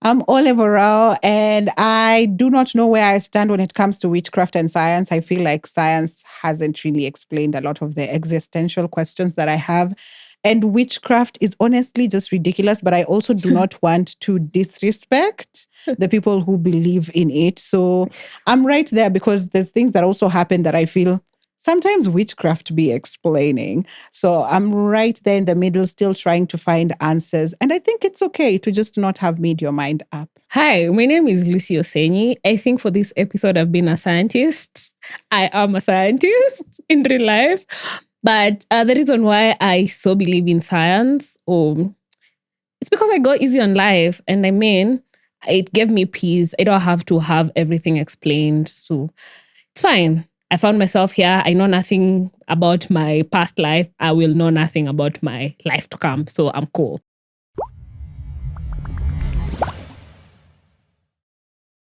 I'm Olave Orawo, and I do not know where I stand when it comes to witchcraft and science. I feel like science hasn't really explained a lot of the existential questions that I have. And witchcraft is honestly just ridiculous, but I also do not want to disrespect the people who believe in it. So I'm right there because there's things that also happen that I feel sometimes witchcraft be explaining. So I'm right there in the middle, still trying to find answers. And I think it's okay to just not have made your mind up. Hi, my name is Osenyi. I think for this episode, I've been a scientist. I am a scientist in real life. But the reason why I so believe in science, it's because I got easy on life. And I mean, it gave me peace. I don't have to have everything explained. So it's fine. I found myself here. I know nothing about my past life. I will know nothing about my life to come. So I'm cool.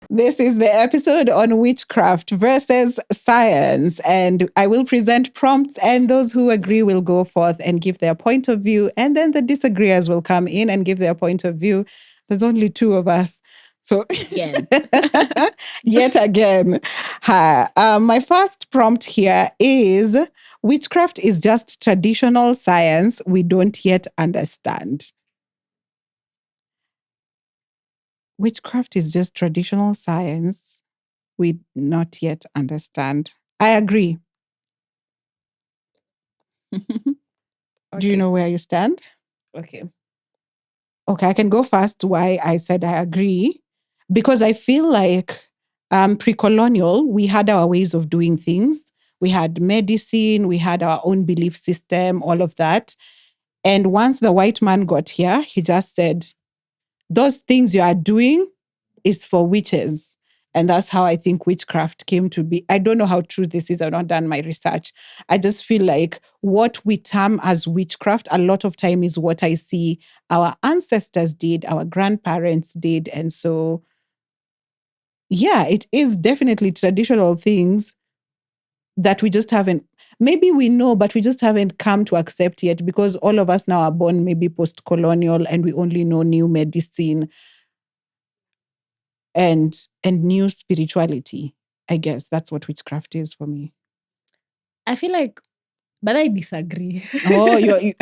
This is the episode on witchcraft versus science. And I will present prompts, and those who agree will go forth and give their point of view. And then the disagreeers will come in and give their point of view. There's only two of us. So, Again. yet again. My first prompt here is witchcraft is just traditional science we don't yet understand. Witchcraft is just traditional science we not yet understand. I agree. Do you know where you stand? Okay. Okay, I can go first why I said I agree. Because I feel like pre-colonial, we had our ways of doing things. We had medicine, we had our own belief system, all of that. And once the white man got here, he just said, those things you are doing is for witches. And that's how I think witchcraft came to be. I don't know how true this is. I've not done my research. I just feel like what we term as witchcraft, a lot of time is what I see our ancestors did, our grandparents did. And so, yeah, it is definitely traditional things that we just haven't, maybe we know, but we just haven't come to accept yet because all of us now are born maybe post-colonial and we only know new medicine and new spirituality. I guess that's what witchcraft is for me. I feel like, but I disagree. Oh, I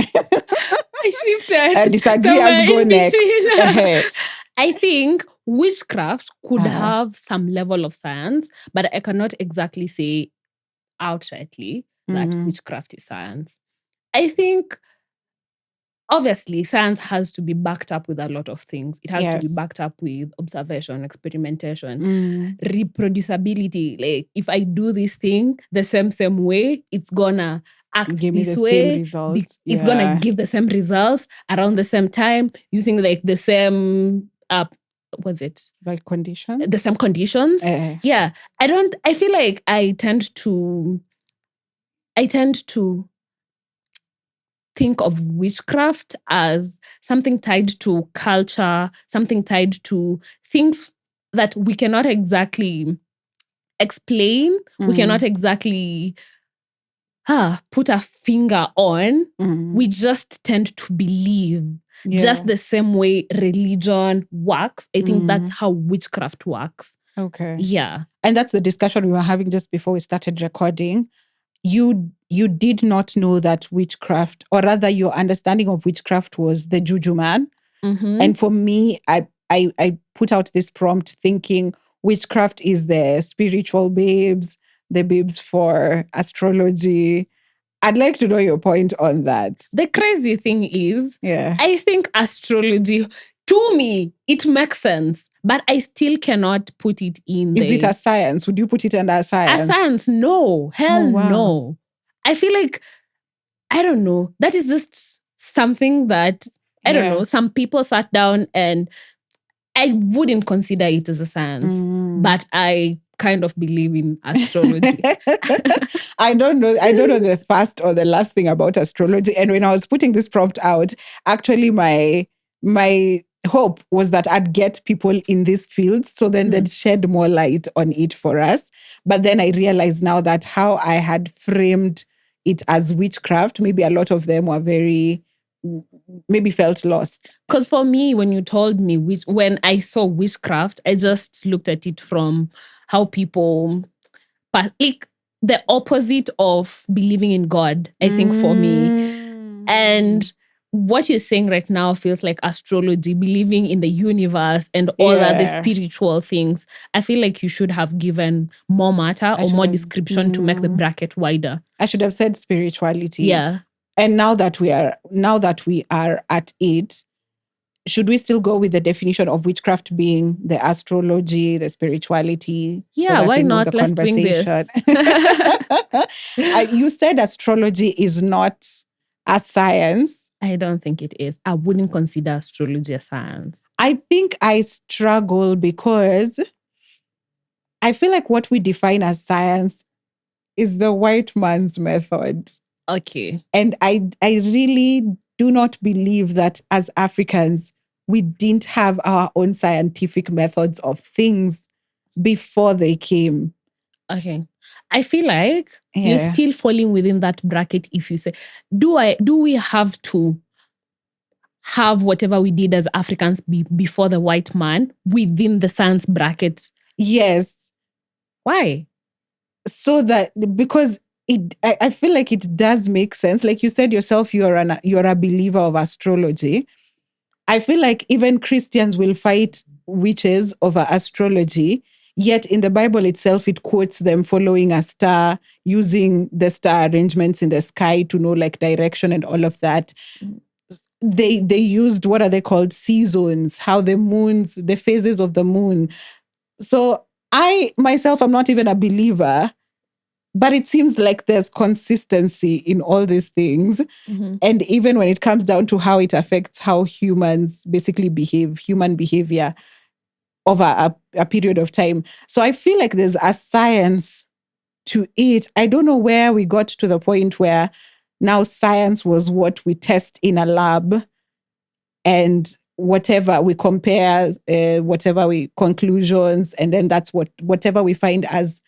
shifted. I disagree. Let's go next. I think witchcraft could have some level of science, but I cannot exactly say outrightly that witchcraft is science. I think obviously science has to be backed up with a lot of things. It has to be backed up with observation, experimentation, reproducibility. Like if I do this thing the same way, it's gonna act this way. It's gonna give the same results around the same time using like the same like conditions? The same conditions. Yeah. I feel like I tend to think of witchcraft as something tied to culture, something tied to things that we cannot exactly explain, we cannot exactly put a finger on. We just tend to believe just the same way religion works. I think that's how witchcraft works. Okay. Yeah. And that's the discussion we were having just before we started recording. You did not know that witchcraft, or rather your understanding of witchcraft was the juju man. And for me, I put out this prompt thinking witchcraft is the spiritual babes, the babes for astrology. I'd like to know your point on that. The crazy thing is, I think astrology, to me, it makes sense. But I still cannot put it in Is it a science? Would you put it under a science? A science? No. Hell no. I feel like, I don't know. That is just something that, I don't know, some people sat down and I wouldn't consider it as a science. But I kind of believe in astrology. I don't know the first or the last thing about astrology. And when I was putting this prompt out, actually my hope was that I'd get people in this field so then they'd shed more light on it for us. But then I realized now that how I had framed it as witchcraft, maybe a lot of them were very maybe felt lost. Because for me, when you told me, when I saw witchcraft, I just looked at it from how people, like the opposite of believing in God, I think, for me. And what you're saying right now feels like astrology, believing in the universe and all other spiritual things. I feel like you should have given more matter or more description to make the bracket wider. I should have said spirituality. Yeah. And now that we are at it, should we still go with the definition of witchcraft being the astrology, the spirituality? Yeah, so why not? Let's bring this. You said astrology is not a science. I don't think it is. I wouldn't consider astrology a science. I think I struggle because I feel like what we define as science is the white man's method. Okay. And I really do not believe that as Africans, we didn't have our own scientific methods of things before they came. Okay. I feel like you're still falling within that bracket if you say, do we have to have whatever we did as Africans before the white man within the science bracket? Yes. Why? So that, because I feel like it does make sense. Like you said yourself, you're a believer of astrology. I feel like even Christians will fight witches over astrology, yet in the Bible itself, it quotes them following a star, using the star arrangements in the sky to know like direction and all of that. They used, what are they called? Seasons, how the phases of the moon. So I myself, I'm not even a believer, but it seems like there's consistency in all these things. Mm-hmm. And even when it comes down to how it affects how humans basically behave, human behavior over a period of time. So I feel like there's a science to it. I don't know where we got to the point where now science was what we test in a lab, and whatever we compare, whatever we conclusions, and then that's whatever we find as,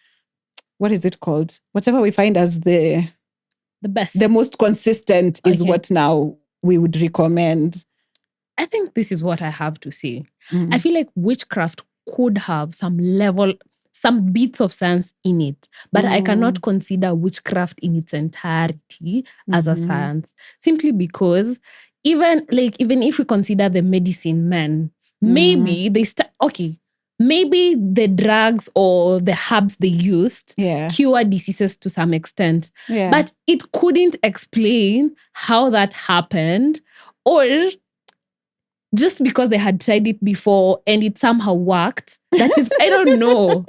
what is it called? Whatever we find as the best, the most consistent is what now we would recommend. I think this is what I have to say. Mm-hmm. I feel like witchcraft could have some bits of science in it, but I cannot consider witchcraft in its entirety as a science, simply because even if we consider the medicine men, maybe they maybe the drugs or the herbs they used cure diseases to some extent, but it couldn't explain how that happened, or just because they had tried it before and it somehow worked. That is, I don't know.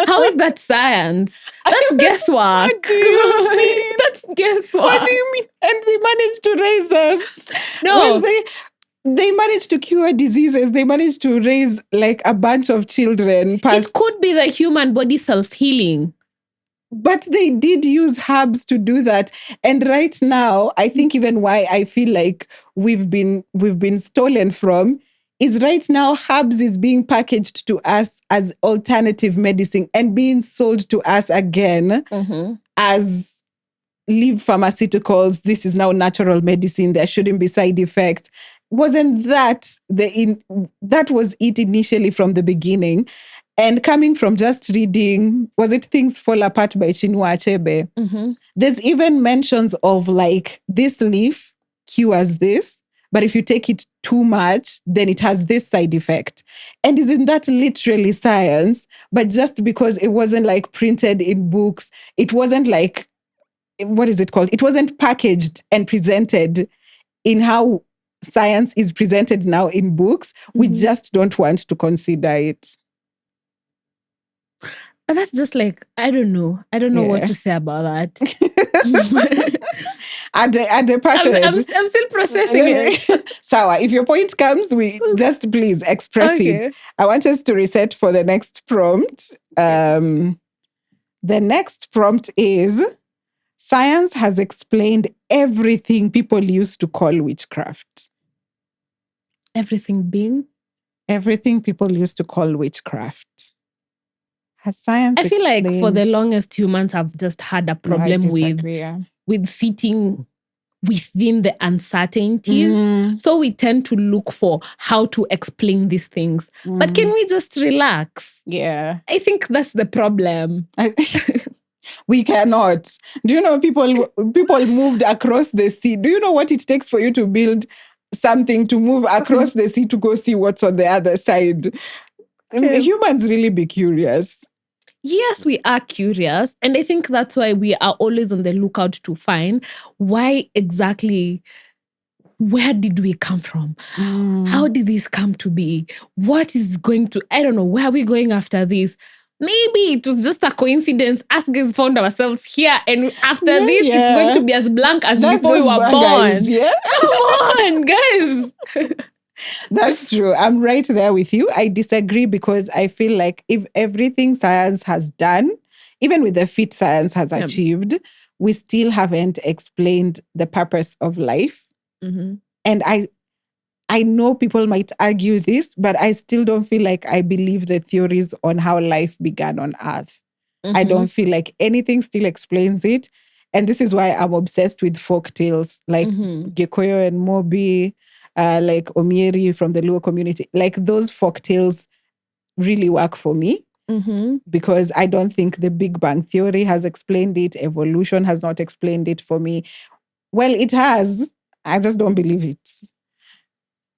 How is that science? That's guesswork. What do you mean? That's guesswork. What do you mean? And they managed to raise us. No. Well, they managed to cure diseases. They managed to raise like a bunch of children. It could be the human body self-healing. But they did use herbs to do that. And right now, I think even why I feel like we've been stolen from is right now herbs is being packaged to us as alternative medicine and being sold to us again as leave pharmaceuticals. This is now natural medicine. There shouldn't be side effects. Wasn't that that was it initially from the beginning? And coming from just reading, was it Things Fall Apart by Chinua Achebe? There's even mentions of like, this leaf cures this, but if you take it too much, then it has this side effect. And isn't that literally science? But just because it wasn't like printed in books, it wasn't like, what is it called? It wasn't packaged and presented in how science is presented now in books. We just don't want to consider it. But that's just like, I don't know what to say about that. Are they passionate? I'm still processing it. Sawa, if your point comes, we just please express it. I want us to reset for the next prompt. The next prompt is, science has explained everything people used to call witchcraft. Everything people used to call witchcraft. Has science I feel like for the longest, humans have just had a problem with fitting within the uncertainties. So we tend to look for how to explain these things. But can we just relax? Yeah. I think that's the problem. We cannot. Do you know people moved across the sea? Do you know what it takes for you to build something to move across the sea to go see what's on the other side? Humans really be curious. Yes, we are curious. And I think that's why we are always on the lookout to find why exactly, where did we come from? How did this come to be? What is going to, I don't know, where are we going after this? Maybe it was just a coincidence. Us guys found ourselves here, and after this, it's going to be as blank as That's before we were born. Guys, yeah? Come on, guys. That's true. I'm right there with you. I disagree because I feel like if everything science has done, even with the feat science has achieved, we still haven't explained the purpose of life. And I know people might argue this, but I still don't feel like I believe the theories on how life began on Earth. I don't feel like anything still explains it. And this is why I'm obsessed with folk tales like Gikuyu and Mobi, like Omieri from the Luo community. Like those folk tales really work for me because I don't think the Big Bang Theory has explained it. Evolution has not explained it for me. Well, it has. I just don't believe it.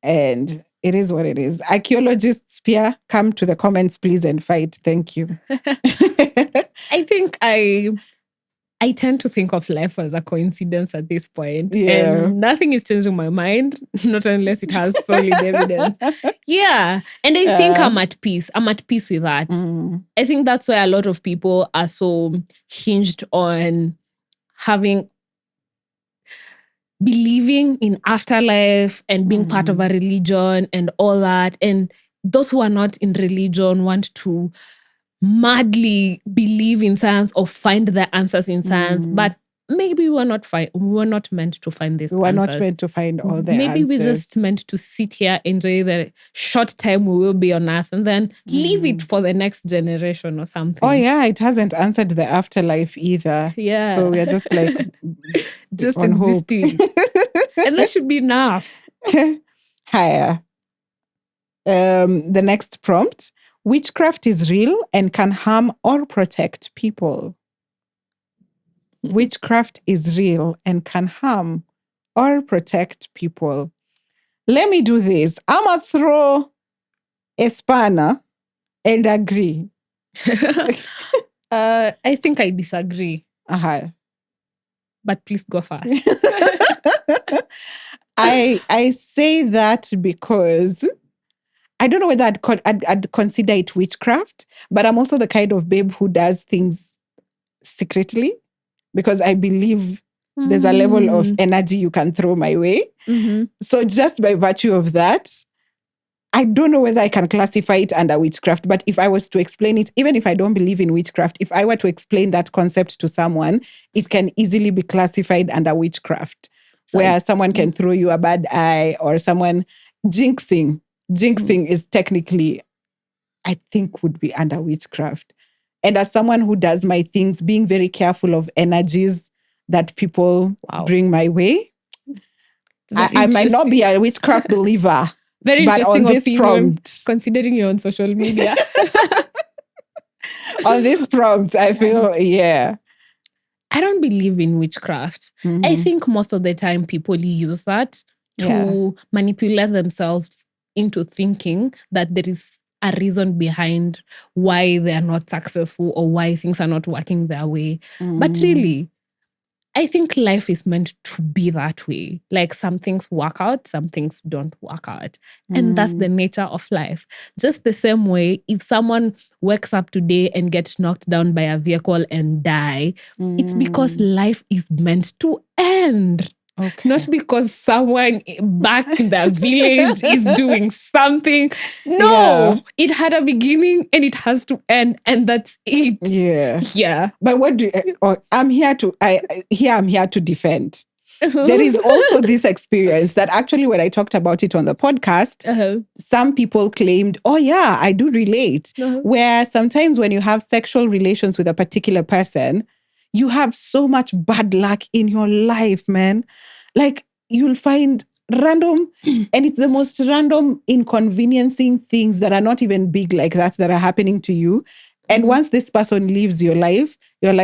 And it is what it is. Archaeologists, Pia, come to the comments, please, and fight. Thank you. I think I tend to think of life as a coincidence at this point. And nothing is changing my mind, not unless it has solid evidence. Yeah. And I think I'm at peace. I'm at peace with that. I think that's why a lot of people are so hinged on believing in afterlife and being part of a religion and all that. And those who are not in religion want to madly believe in science or find the answers in science. But maybe we're not meant to find these answers. We're not meant to find all the answers. Maybe we're just meant to sit here, enjoy the short time we will be on Earth, and then leave it for the next generation or something. Oh yeah, it hasn't answered the afterlife either. Yeah. So we're just like just existing. And that should be enough. Higher. The next prompt. Witchcraft is real and can harm or protect people. Witchcraft is real and can harm or protect people. Let me do this. I'm going to throw a spanner and agree. I think I disagree. But please go first. I say that because I don't know whether I'd consider it witchcraft, but I'm also the kind of babe who does things secretly because I believe there's a level of energy you can throw my way. So just by virtue of that, I don't know whether I can classify it under witchcraft, but if I was to explain it, even if I don't believe in witchcraft, if I were to explain that concept to someone, it can easily be classified under witchcraft, where someone can throw you a bad eye or someone jinxing. Jinxing is technically, I think, would be under witchcraft. And as someone who does my things, being very careful of energies that people bring my way, I might not be a witchcraft believer. Very interesting on this opinion, prompt, considering you're on social media. On this prompt, I feel, I don't believe in witchcraft. I think most of the time people use that to manipulate themselves into thinking that there is a reason behind why they are not successful or why things are not working their way. But really, I think life is meant to be that way. Like some things work out, some things don't work out. And that's the nature of life. Just the same way, if someone wakes up today and gets knocked down by a vehicle and die, it's because life is meant to end. Okay. Not because someone back in the village is doing something. No, it had a beginning and it has to end, and that's it. Yeah. But what do I'm here to defend. There is also this experience that actually, when I talked about it on the podcast, some people claimed, oh yeah, I do relate. Where sometimes when you have sexual relations with a particular person, you have so much bad luck in your life, man. Like you'll find random, and it's the most random inconveniencing things that are not even big like that are happening to you. And once this person leaves your life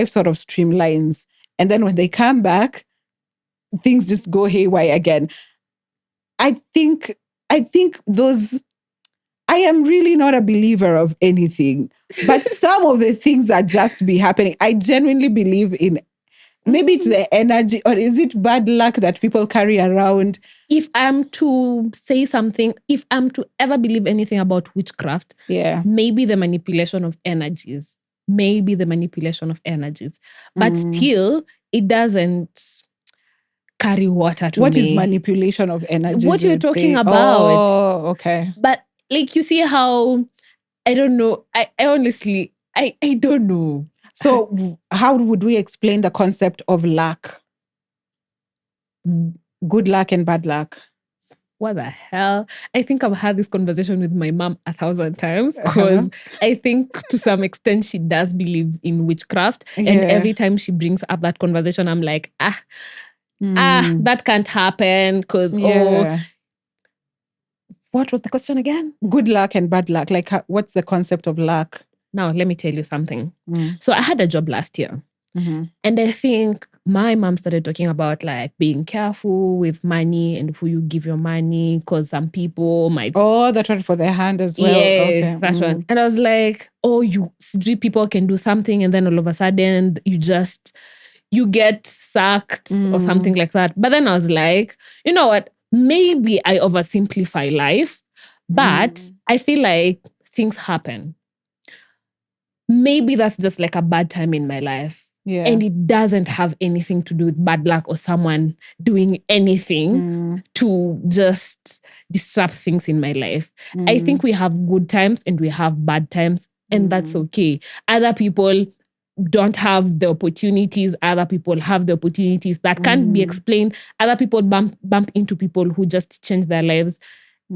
sort of streamlines. And then when they come back, things just go haywire again. I think those, I am really not a believer of anything, but some of the things that just be happening, I genuinely believe in. Maybe it's the energy, or is it bad luck that people carry around? If I'm to say something, if I'm to ever believe anything about witchcraft, maybe the manipulation of energies. But still, it doesn't carry water to me. What is manipulation of energies? What you're talking about. Oh, okay. But like, you see how, I don't know. I honestly, I don't know. So how would we explain the concept of luck? Good luck and bad luck. What the hell? I think I've had this conversation with my mom 1,000 times because I think to some extent she does believe in witchcraft. And every time she brings up that conversation, I'm like, that can't happen because, what was the question again? Good luck and bad luck. Like, what's the concept of luck? Now, let me tell you something. So I had a job last year. And I think my mom started talking about like being careful with money and who you give your money, because some people might... Oh, that one for their hand as well. Yeah, that one. And I was like, three people can do something and then all of a sudden you get sacked or something like that. But then I was like, you know what? Maybe I oversimplify life, but I feel like things happen. Maybe that's just like a bad time in my life. Yeah. And it doesn't have anything to do with bad luck or someone doing anything to just disrupt things in my life. I think we have good times and we have bad times, and that's okay. Other people don't have the opportunities. Other people have the opportunities that can't be explained. Other people bump into people who just change their lives.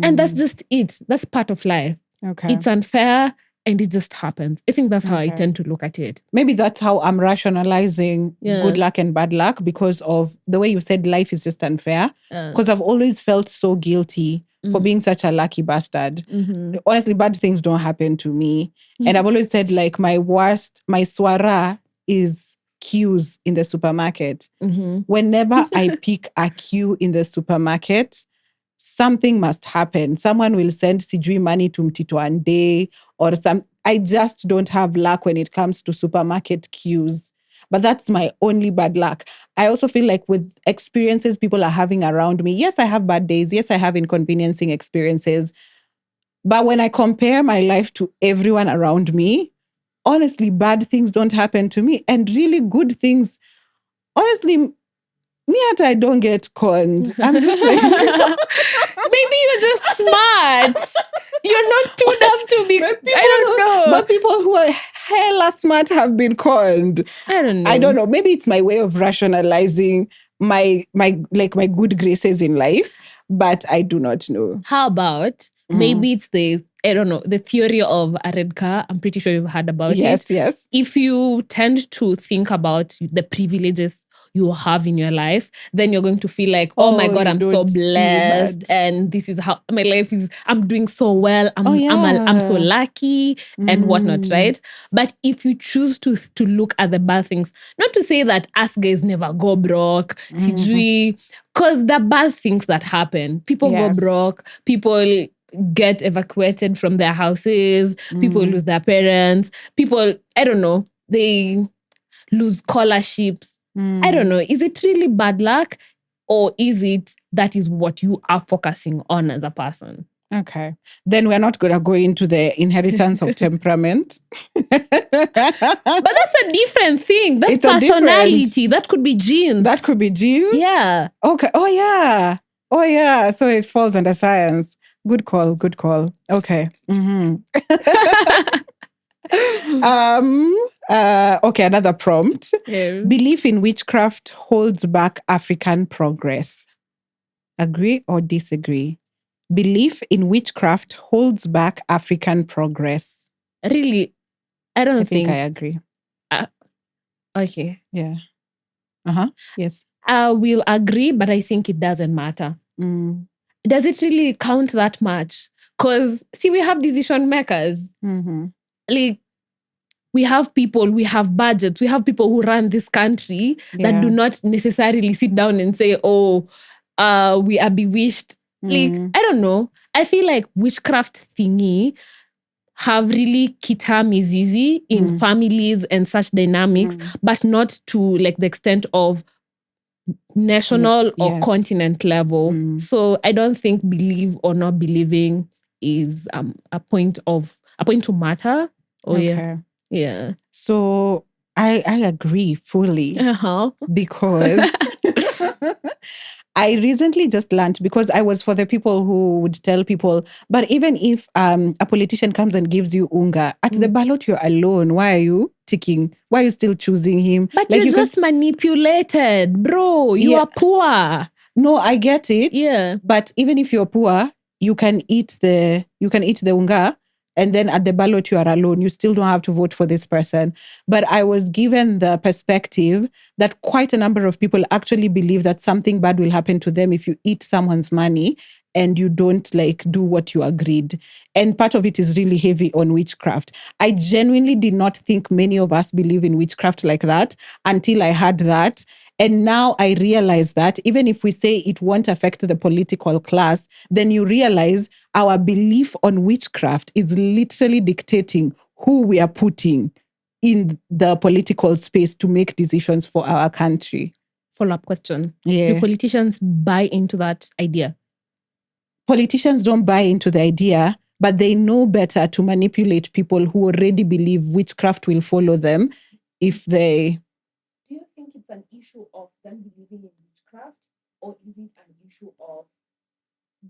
And that's just it. That's part of life. Okay. It's unfair. And it just happens. I think that's how I tend to look at it. Maybe that's how I'm rationalizing good luck and bad luck, because of the way you said life is just unfair. Because I've always felt so guilty for being such a lucky bastard. Honestly, bad things don't happen to me. And I've always said like my swara is queues in the supermarket. Whenever I pick a queue in the supermarket, something must happen. Someone will send sijui money to mtito ande or some. I just don't have luck when it comes to supermarket queues. But that's my only bad luck. I also feel like with experiences people are having around me, yes, I have bad days. Yes, I have inconveniencing experiences. But when I compare my life to everyone around me, honestly, bad things don't happen to me. And really good things, honestly, I don't get conned. I'm just like... Maybe you're just smart. You're not too dumb to be... I don't know. But people who are hella smart have been conned. I don't know. Maybe it's my way of rationalizing my good graces in life, but I do not know. How about maybe it's the theory of a red car. I'm pretty sure you've heard about it. Yes. If you tend to think about the privileges you have in your life, then you're going to feel like, oh my God, I'm so blessed. And this is how my life is. I'm doing so well. I'm so lucky and whatnot, right? But if you choose to look at the bad things, not to say that us guys never go broke, because the bad things that happen, people go broke, people get evacuated from their houses, people lose their parents, people, I don't know, they lose scholarships. I don't know. Is it really bad luck, or is it that is what you are focusing on as a person? Okay. Then we're not going to go into the inheritance of temperament. But that's a different thing. That's personality. That could be genes. That could be genes? Yeah. Okay. Oh, yeah. So it falls under science. Good call. Okay. Okay, another prompt. Yeah. Belief in witchcraft holds back African progress. Agree or disagree? Belief in witchcraft holds back African progress. Really? I think I agree. Okay. Yeah. Yes. I will agree, but I think it doesn't matter. Does it really count that much? Because, see, we have decision makers. Like, we have people, we have budgets, we have people who run this country that do not necessarily sit down and say, oh, we are bewitched. Like, I don't know. I feel like witchcraft thingy have really kitamizizi in families and such dynamics, but not to like the extent of national or continent level. So I don't think believe or not believing is a point to matter. Yeah. So I agree fully because I recently just learned, because I was for the people who would tell people, but even if a politician comes and gives you unga, at the ballot you're alone. Why are you ticking? Why are you still choosing him? But like, you're just manipulated, bro. You are poor. No, I get it. Yeah. But even if you're poor, you can eat the unga. And then at the ballot, you are alone. You still don't have to vote for this person. But I was given the perspective that quite a number of people actually believe that something bad will happen to them if you eat someone's money and you don't like do what you agreed. And part of it is really heavy on witchcraft. I genuinely did not think many of us believe in witchcraft like that until I heard that. And now I realize that even if we say it won't affect the political class, then you realize our belief on witchcraft is literally dictating who we are putting in the political space to make decisions for our country. Follow-up question. Do politicians buy into that idea? Politicians don't buy into the idea, but they know better to manipulate people who already believe witchcraft will follow them if they... Do you think it's an issue of them believing in witchcraft, or is it an issue of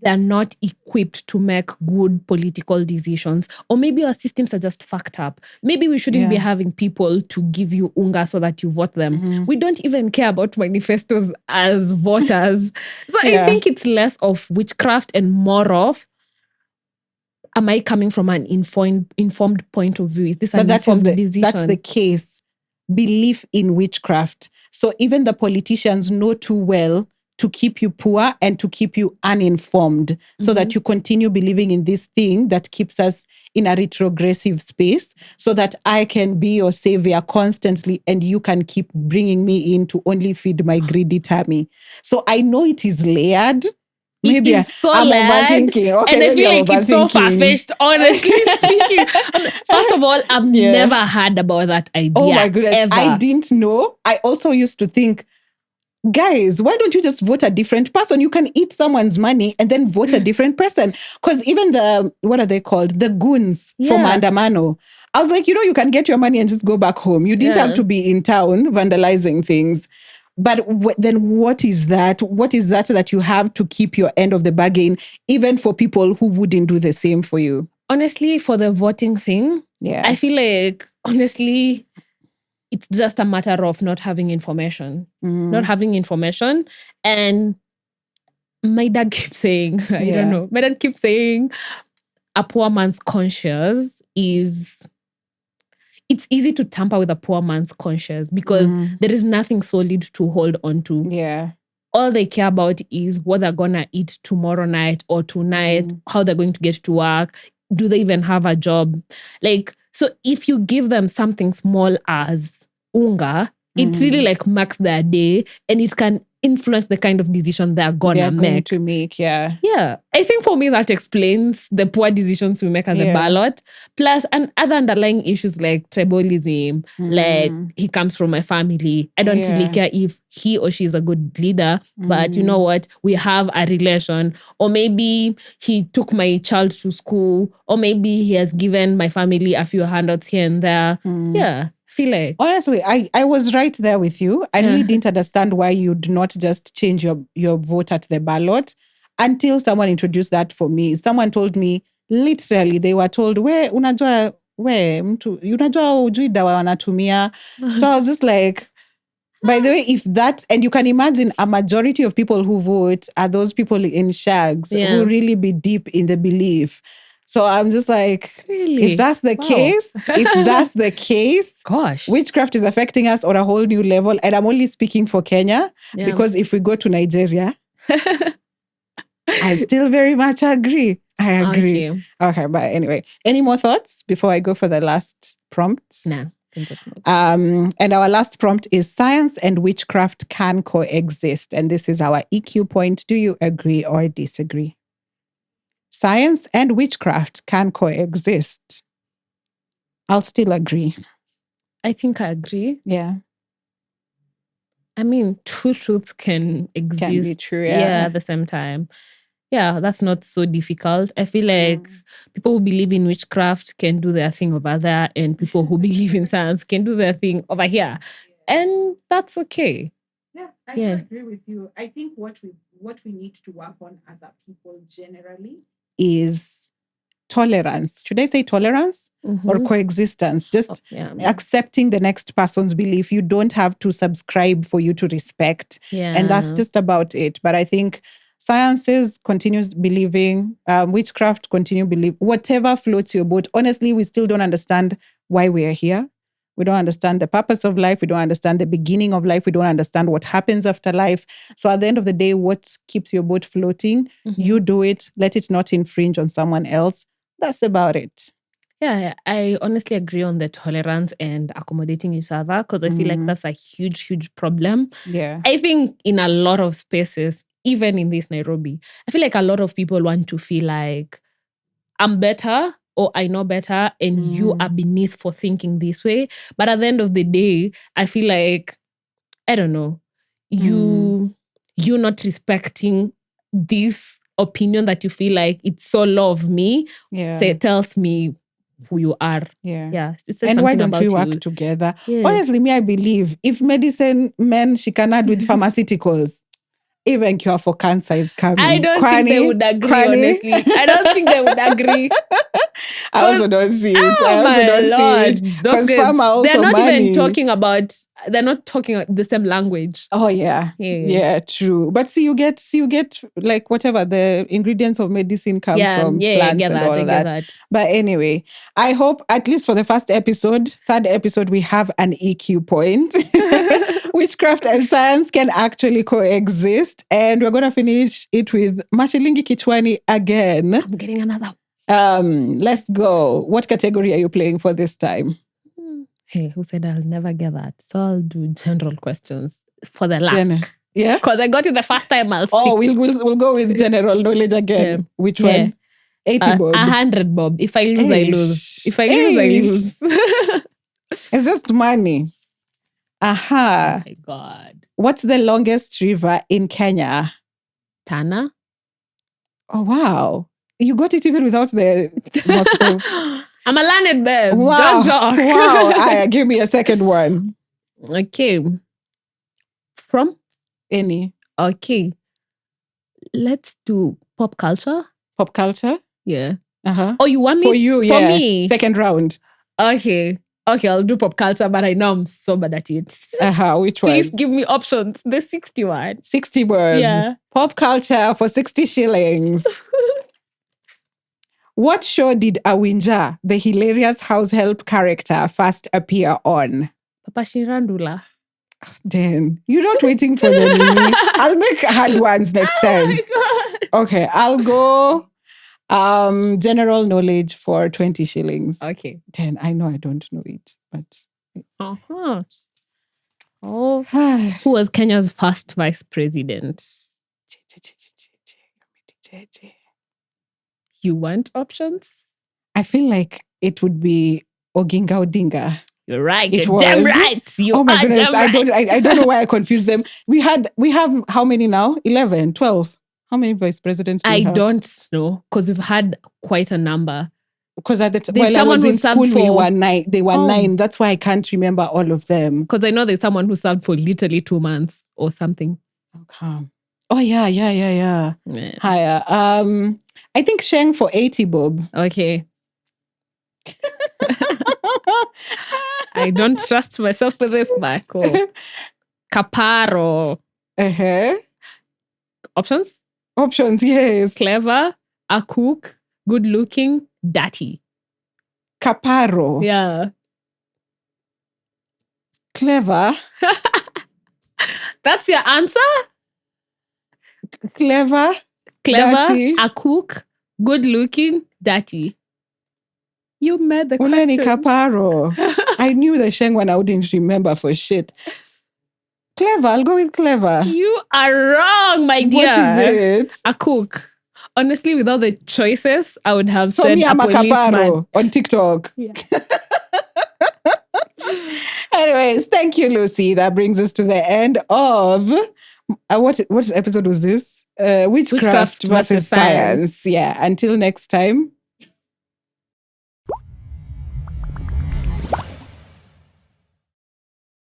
they're not equipped to make good political decisions? Or maybe our systems are just fucked up. Maybe we shouldn't be having people to give you unga so that you vote them. We don't even care about manifestos as voters. So I think it's less of witchcraft and more of, am I coming from an informed point of view? Is this an informed decision? That's the case. Belief in witchcraft. So even the politicians know too well to keep you poor and to keep you uninformed so that you continue believing in this thing that keeps us in a retrogressive space, so that I can be your savior constantly and you can keep bringing me in to only feed my greedy tummy. So I know it is layered. Maybe it is so I'm layered, overthinking. Okay, and I feel like it's so far-fetched, honestly speaking. First of all, I've never heard about that idea. Oh my goodness, ever. I didn't know. I also used to think, guys, why don't you just vote a different person? You can eat someone's money and then vote a different person. Because even what are they called? The goons from Andamano. I was like, you can get your money and just go back home. You didn't have to be in town vandalizing things. But then what is that? What is that you have to keep your end of the bargain, even for people who wouldn't do the same for you? Honestly, for the voting thing, I feel like, honestly, it's just a matter of not having information. Not having information. And my dad keeps saying, I don't know, my dad keeps saying a poor man's conscience is... It's easy to tamper with a poor man's conscience because there is nothing solid to hold on to. Yeah. All they care about is what they're going to eat tomorrow night or tonight, how they're going to get to work. Do they even have a job? Like, so if you give them something small as unga, it really like marks their day and it can influence the kind of decision they're going to make. Yeah. I think for me that explains the poor decisions we make at the ballot. Plus, and other underlying issues like tribalism, like he comes from my family. I don't really care if he or she is a good leader, but you know what? We have a relation. Or maybe he took my child to school, or maybe he has given my family a few handouts here and there. Feel like, honestly, I was right there with you. I really didn't understand why you'd not just change your vote at the ballot until someone introduced that for me. Someone told me, literally, they were told, unajua ujui dawa wanatumia. So I was just like, by the way, if that, and you can imagine a majority of people who vote are those people in shags who really be deep in the belief. So I'm just like, Really? if that's the case, Gosh. witchcraft is affecting us on a whole new level. And I'm only speaking for Kenya because if we go to Nigeria, I still very much agree. I agree. Okay, but anyway, any more thoughts before I go for the last prompt? No, can just move. And our last prompt is science and witchcraft can coexist. And this is our EQ point. Do you agree or disagree? Science and witchcraft can coexist. I'll still agree. I think I agree. Yeah. I mean, two truths can exist. Can be true, at the same time. Yeah, that's not so difficult. I feel like people who believe in witchcraft can do their thing over there, and people who believe in science can do their thing over here. And that's okay. Yeah, I agree with you. I think what we need to work on as a people generally is tolerance. Should I say tolerance or coexistence? Just accepting the next person's belief. You don't have to subscribe for you to respect. And that's just about it. But I think sciences continues believing, witchcraft continue believe, whatever floats your boat. Honestly, we still don't understand why we are here. We don't understand the purpose of life. We don't understand the beginning of life. We don't understand what happens after life. So at the end of the day, what keeps your boat floating, you do it. Let it not infringe on someone else. That's about it. Yeah, I honestly agree on the tolerance and accommodating each other because I feel like that's a huge, huge problem. Yeah. I think in a lot of spaces, even in this Nairobi, I feel like a lot of people want to feel like I'm better or I know better and you are beneath for thinking this way. But at the end of the day, I feel like, I don't know, you're not respecting this opinion that you feel like it's so low of me. Tells me who you are. Yeah. And why don't we work together? Honestly, I believe if medicine men she can add with pharmaceuticals, even cure for cancer is coming. I don't think they would agree, honestly. I don't think they would agree. I also don't see it. Oh my Lord. Because they're not even talking about, they're not talking the same language. Oh, yeah. Yeah, true. But see, you get like whatever the ingredients of medicine come from plants and all that. But anyway, I hope at least for the first episode, third episode, we have an EQ point. Witchcraft and science can actually coexist. And we're going to finish it with Mashilingi Kichwani again. I'm getting another. Let's go. What category are you playing for this time? Hey, who said I'll never get that? So I'll do general questions for the luck. Yeah? Because I got it the first time, I'll stick. Oh, we'll go with general knowledge again. Yeah. Which one? 80 bob. 100 bob. If I lose, I lose. If I lose, I lose. It's just money. Aha. Oh my God. What's the longest river in Kenya? Tana. Oh, wow. You got it even without the multiple. I'm a learned babe. Wow. Don't joke. Wow. Give me a second one. Okay. From? Any. Okay. Let's do pop culture. Pop culture? Yeah. Uh-huh. Oh, you want me? For you, For me? Second round. Okay, I'll do pop culture, but I know I'm so bad at it. Which one? Please give me options. The 61. 60 word. Yeah. Pop culture for 60 shillings. What show did Awinja, the hilarious house help character, first appear on? Papa Shirandula. Dan, you're not waiting for the name. I'll make hard ones next time. Oh my God. Okay, I'll go general knowledge for 20 shillings. Okay. Dan, I know I don't know it, but... Uh-huh. Oh. Who was Kenya's first vice president? You want options? I feel like it would be Oginga Odinga. You're right. You're damn right. Oh my goodness. I don't know why I confused them. We have how many now? 11, 12. How many vice presidents do we have? I don't know because we've had quite a number. Because at the time, while I was in school, they were 9. That's why I can't remember all of them. Because I know there's someone who served for literally 2 months or something. Okay. Oh, yeah. Higher. I think Sheng for 80 bob. Okay. I don't trust myself with this, Marco. Caparo. Uh-huh. Options? Options, yes. Clever, a cook, good looking, dirty. Caparo. Yeah. Clever. That's your answer? Clever. Clever, Dirty. a cook, good looking, dirty. You made the Uleni question. Caparo. I knew the Sheng one I wouldn't remember for shit. Clever. I'll go with clever. You are wrong, my dear. What is it? A cook. Honestly, with all the choices, I would have So said me, a I'm a policeman. Caparo on TikTok. Yeah. Anyways, thank you, Lucy. That brings us to the end of what episode was this? Witchcraft versus science. Yeah. Until next time.